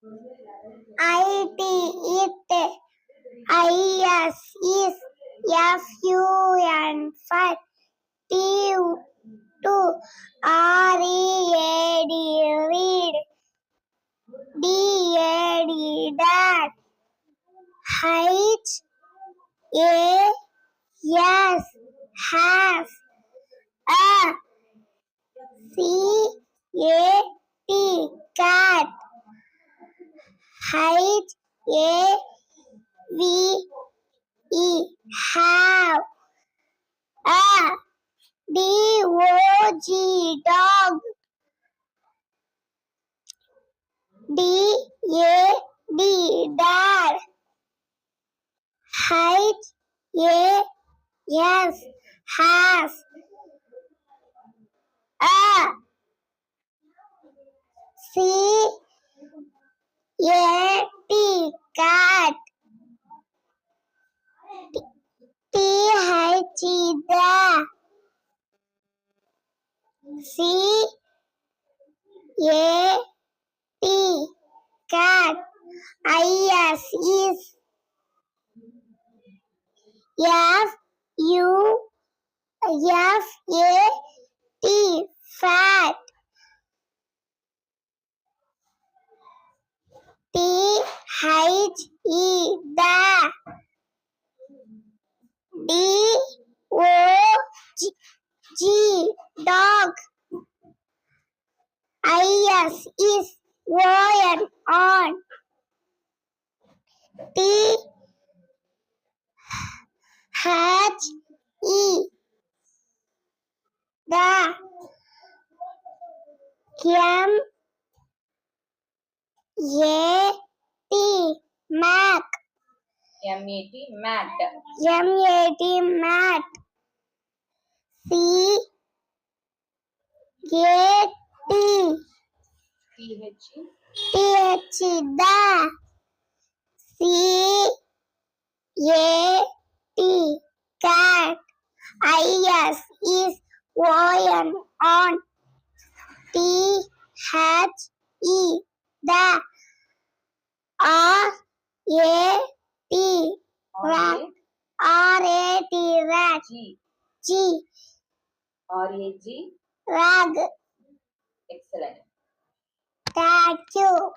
IT, it. IS, is. FUN, fun. Two, READ, read. DAD, dad. Height, yes, has. CAT, cat. Height, AVE, have. DOG, dog. DAD, dad. Height, yes, has. CAT, cat. TH, the. CAT, cat. IS, is. FUFAT, fat. THE, the. DOG, dog. Is. On. THE, the. MAT, Mac. MAT, mat. MAT, mat. CAT, TH, the. CAT, cat. Is. On. THE, the. RAT, rat. RAT, rat. G, RAG. rag. Excellent. Thank you.